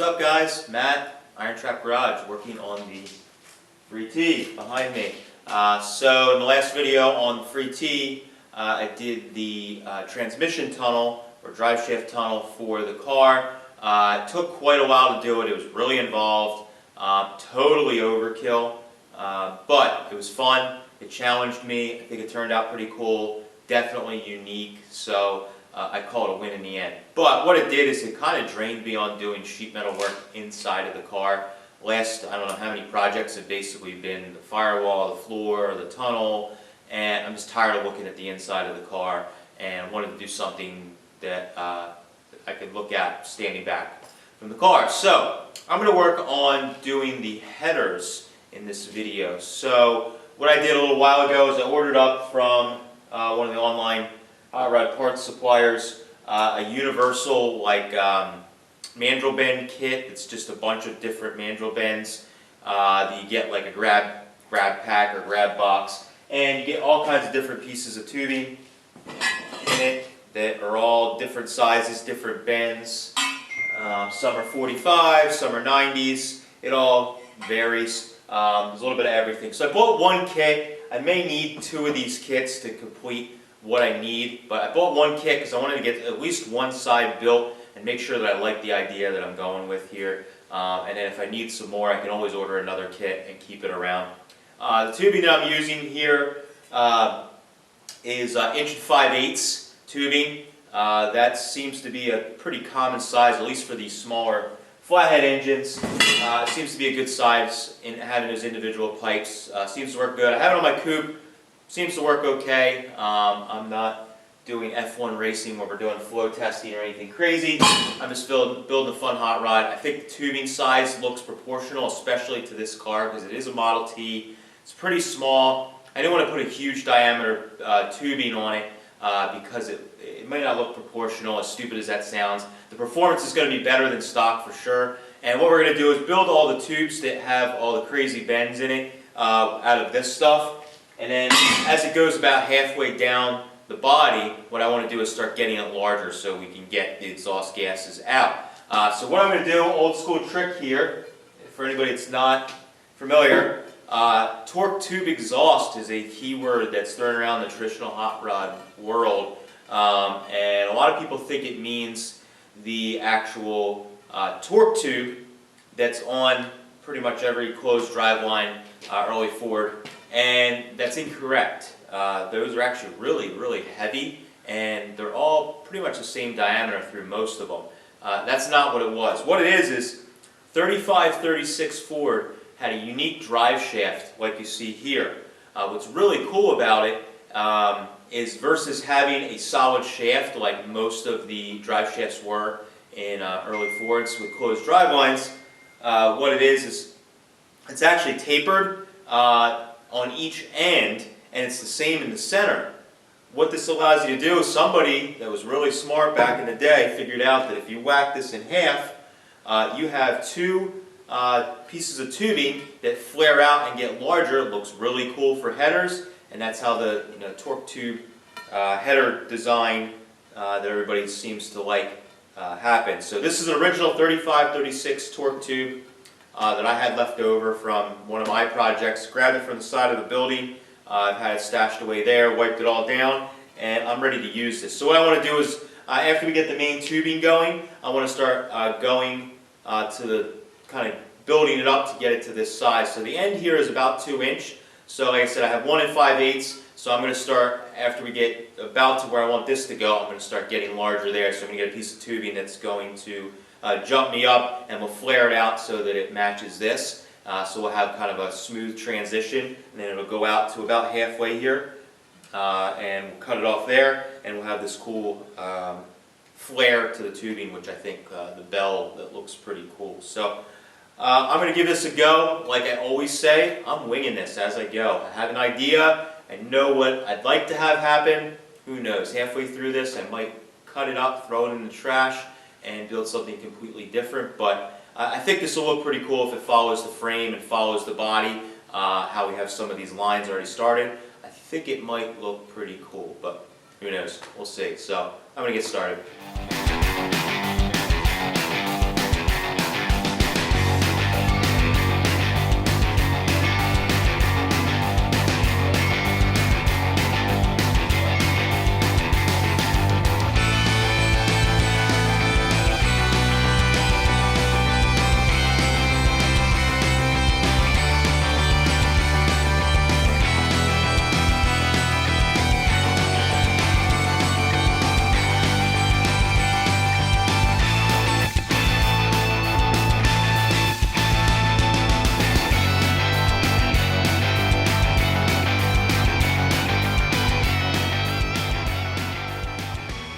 up, guys? Matt, IronTrap Garage, working on the 3T behind me. So in the last video on the 3T, I did the transmission tunnel or drive shaft tunnel for the car. It took quite a while to do it. It was really involved, totally overkill, but it was fun. It challenged me. I think it turned out pretty cool, definitely unique. So I call it a win in the end. But what it did is it kind of drained me on doing sheet metal work inside of the car. Last, I don't know how many projects have basically been the firewall, the floor, the tunnel, and I'm just tired of looking at the inside of the car and wanted to do something that I could look at standing back from the car. So I'm going to work on doing the headers in this video. So what I did a little while ago is I ordered up from one of the online hot rod parts suppliers a universal mandrel bend kit. It's just a bunch of different mandrel bends that you get like a grab pack or grab box, and you get all kinds of different pieces of tubing in it that are all different sizes, different bends. Some are 45, some are 90s. It all varies. There's a little bit of everything. So I bought one kit. I may need two of these kits to complete what I need, but I bought one kit because I wanted to get at least one side built and make sure that I like the idea that I'm going with here. And then if I need some more, I can always order another kit and keep it around. The tubing that I'm using here is 1.5" tubing. That seems to be a pretty common size, at least for these smaller flathead engines. It seems to be a good size in having those individual pipes. Seems to work good. I have it on my coupe. Seems to work okay. I'm not doing F1 racing where we're doing flow testing or anything crazy. I'm just building a fun hot rod. I think the tubing size looks proportional, especially to this car because it is a Model T. It's pretty small. I didn't want to put a huge diameter tubing on it because it might not look proportional, as stupid as that sounds. The performance is going to be better than stock for sure. And what we're going to do is build all the tubes that have all the crazy bends in it out of this stuff. And then as it goes about halfway down the body, what I want to do is start getting it larger so we can get the exhaust gases out. So what I'm going to do, old school trick here, for anybody that's not familiar, torque tube exhaust is a keyword that's thrown around the traditional hot rod world. And a lot of people think it means the actual torque tube that's on pretty much every closed driveline early Ford. And that's incorrect. Those are actually really, really heavy, and they're all pretty much the same diameter through most of them. That's not what it was. What it is 3536 Ford had a unique drive shaft like you see here. What's really cool about it is versus having a solid shaft like most of the drive shafts were in early Fords with closed drive lines, what it is it's actually tapered on each end, and it's the same in the center. What this allows you to do is somebody that was really smart back in the day figured out that if you whack this in half, you have two pieces of tubing that flare out and get larger. It looks really cool for headers, and that's how the torque tube header design that everybody seems to like happens. So this is an original 3536 torque tube that I had left over from one of my projects. Grabbed it from the side of the building. I've had it stashed away there, wiped it all down, and I'm ready to use this. So what I want to do is, after we get the main tubing going, I want to start going to the kind of building it up to get it to this size. So the end here is about 2 inch. So like I said, I have 1 5/8. So I'm going to start, after we get about to where I want this to go, I'm going to start getting larger there. So I'm going to get a piece of tubing that's going to jump me up, and we'll flare it out so that it matches this. So we'll have kind of a smooth transition, and then it'll go out to about halfway here, and we'll cut it off there, and we'll have this cool flare to the tubing, which I think the bell, that looks pretty cool. So I'm going to give this a go. Like I always say, I'm winging this as I go. I have an idea. I know what I'd like to have happen. Who knows? Halfway through this, I might cut it up, throw it in the trash, and build something completely different. But I think this will look pretty cool if it follows the frame and follows the body, how we have some of these lines already started. I think it might look pretty cool, but who knows? We'll see. So I'm going to get started.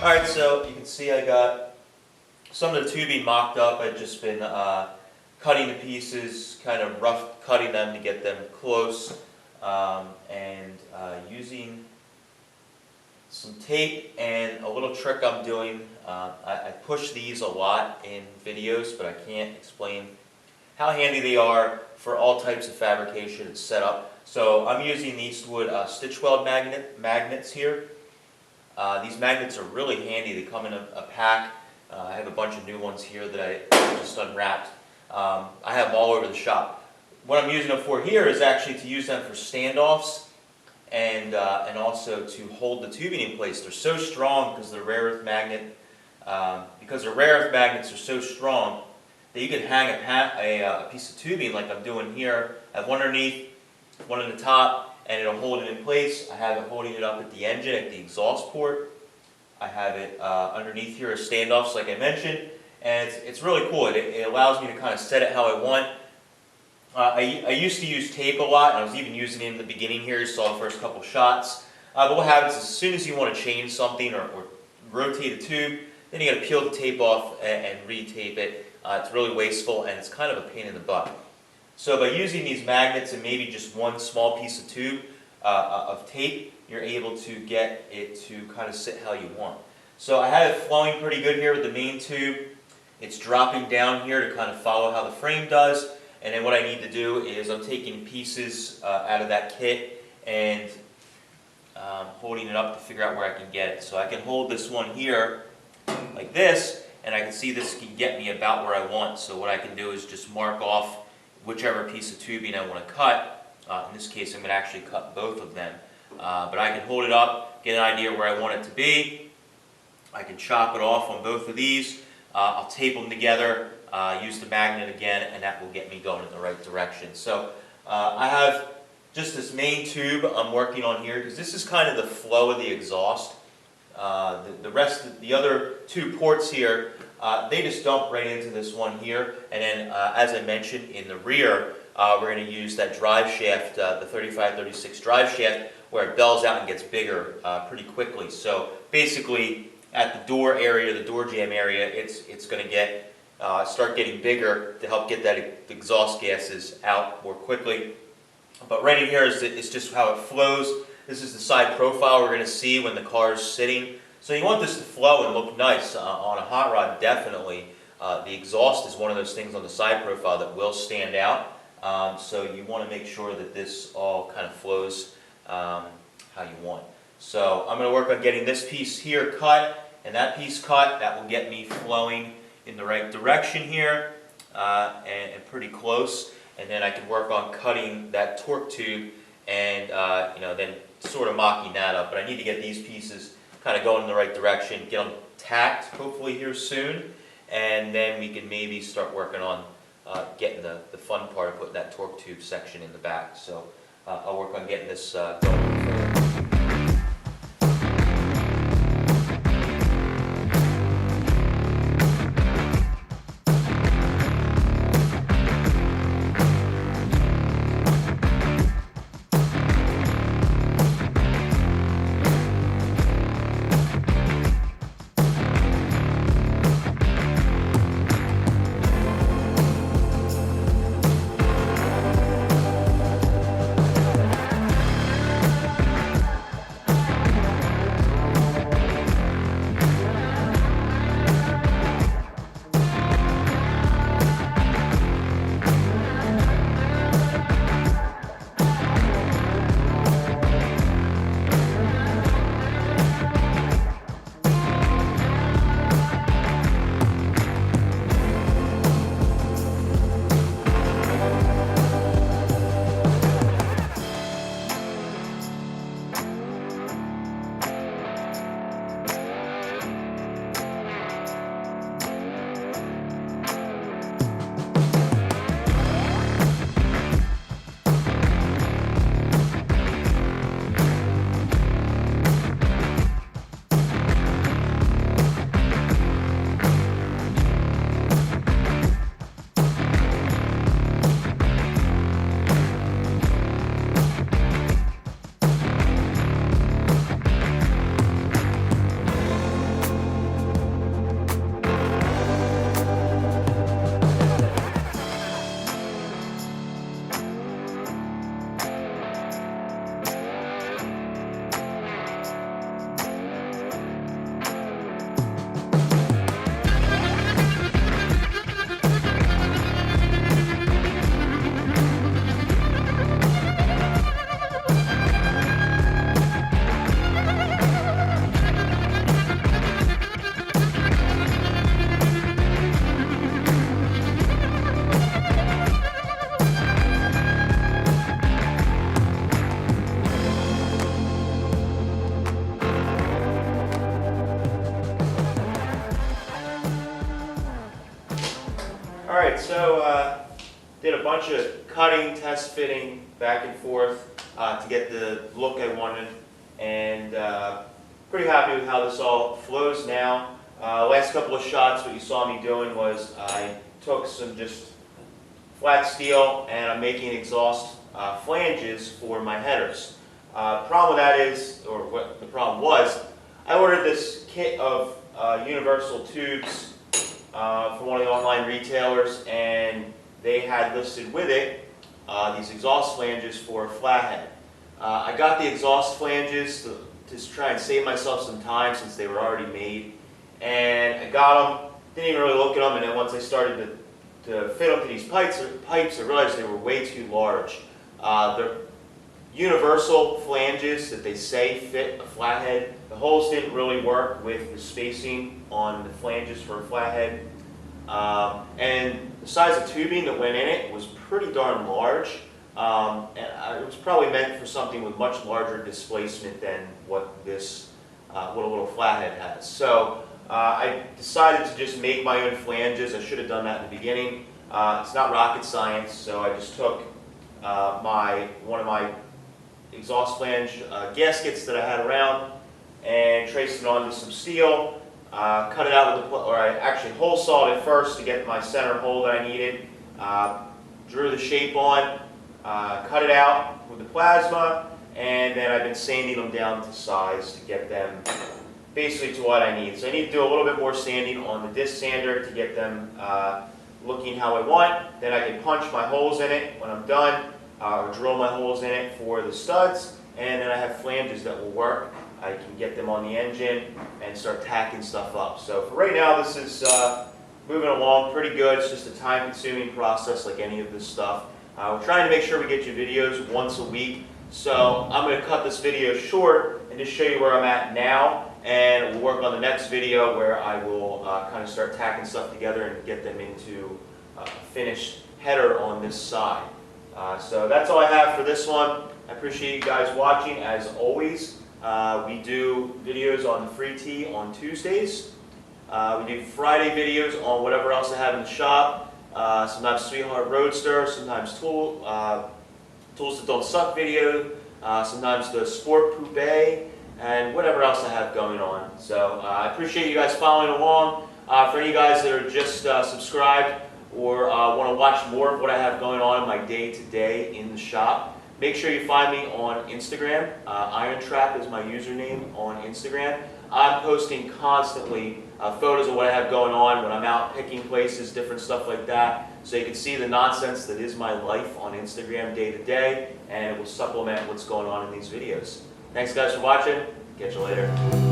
Alright, so you can see I got some of the tubing mocked up. I've just been cutting the pieces, kind of rough cutting them to get them close, and using some tape and a little trick I'm doing. I push these a lot in videos, but I can't explain how handy they are for all types of fabrication and setup. So I'm using the Eastwood stitch weld magnets here. These magnets are really handy. They come in a pack. I have a bunch of new ones here that I just unwrapped. I have them all over the shop. What I'm using them for here is actually to use them for standoffs and also to hold the tubing in place. They're so strong because the rare earth magnet, because the rare earth magnets are so strong that you can hang a piece of tubing like I'm doing here. I have one underneath, one on the top, and it'll hold it in place. I have it holding it up at the engine, at the exhaust port. I have it underneath here as standoffs like I mentioned, and it's really cool. It allows me to kind of set it how I want. I used to use tape a lot, and I was even using it in the beginning here. You saw the first couple shots. But what happens is as soon as you want to change something or rotate a tube, then you got to peel the tape off and re-tape it. It's really wasteful, and it's kind of a pain in the butt. So by using these magnets and maybe just one small piece of tube of tape, you're able to get it to kind of sit how you want. So I have it flowing pretty good here with the main tube. It's dropping down here to kind of follow how the frame does. And then what I need to do is I'm taking pieces out of that kit and holding it up to figure out where I can get it. So I can hold this one here like this, and I can see this can get me about where I want. So what I can do is just mark off whichever piece of tubing I want to cut. In this case, I'm going to actually cut both of them. But I can hold it up, get an idea where I want it to be. I can chop it off on both of these. I'll tape them together, use the magnet again, and that will get me going in the right direction. So I have just this main tube I'm working on here because this is kind of the flow of the exhaust. The other two ports here, they just dump right into this one here, and then as I mentioned in the rear, we're going to use that drive shaft, the 3536 drive shaft, where it bells out and gets bigger pretty quickly. So basically at the door area, the door jamb area, it's going to start getting bigger to help get that exhaust gases out more quickly. But right in here is just how it flows. This is the side profile we're going to see when the car is sitting. So you want this to flow and look nice on a hot rod, definitely. The exhaust is one of those things on the side profile that will stand out. So you want to make sure that this all kind of flows how you want. So I'm going to work on getting this piece here cut and that piece cut. That will get me flowing in the right direction here and pretty close. And then I can work on cutting that torque tube and then sort of mocking that up. But I need to get these pieces kind of going in the right direction, get them tacked hopefully here soon, and then we can maybe start working on getting the fun part of putting that torque tube section in the back. So I'll work on getting this going further. Alright, so did a bunch of cutting, test fitting, back and forth to get the look I wanted, and pretty happy with how this all flows now. Last couple of shots, what you saw me doing was I took some just flat steel and I'm making exhaust flanges for my headers. Problem with that is, or what the problem was, I ordered this kit of universal tubes from one of the online retailers, and they had listed with it these exhaust flanges for Flathead. I got the exhaust flanges to try and save myself some time since they were already made, and I got them, didn't even really look at them, and then once I started to fit them to these pipes, I realized they were way too large. They're universal flanges that they say fit a flathead. The holes didn't really work with the spacing on the flanges for a flathead. And the size of tubing that went in it was pretty darn large. And it was probably meant for something with much larger displacement than what this, what a little flathead has. So I decided to just make my own flanges. I should have done that in the beginning. It's not rocket science, so I just took one of my exhaust flange gaskets that I had around and traced it onto some steel, cut it out with or I actually hole sawed it first to get my center hole that I needed, drew the shape on, cut it out with the plasma, and then I've been sanding them down to size to get them basically to what I need. So I need to do a little bit more sanding on the disc sander to get them looking how I want. Then I can punch my holes in it when I'm done, or drill my holes in it for the studs, and then I have flanges that will work. I can get them on the engine and start tacking stuff up. So for right now, this is moving along pretty good. It's just a time-consuming process like any of this stuff. We're trying to make sure we get you videos once a week. So I'm going to cut this video short and just show you where I'm at now, and we'll work on the next video where I will kind of start tacking stuff together and get them into a finished header on this side. So that's all I have for this one. I appreciate you guys watching as always. We do videos on the free tee on Tuesdays. We do Friday videos on whatever else I have in the shop. Sometimes Sweetheart Roadster, sometimes Tools That Don't Suck video, sometimes the Sport Poupée, and whatever else I have going on. So I appreciate you guys following along. For any of you guys that are just subscribed or want to watch more of what I have going on in my day-to-day in the shop, make sure you find me on Instagram. IronTrap is my username on Instagram. I'm posting constantly photos of what I have going on when I'm out picking places, different stuff like that. So you can see the nonsense that is my life on Instagram day to day, and it will supplement what's going on in these videos. Thanks guys for watching. Catch you later.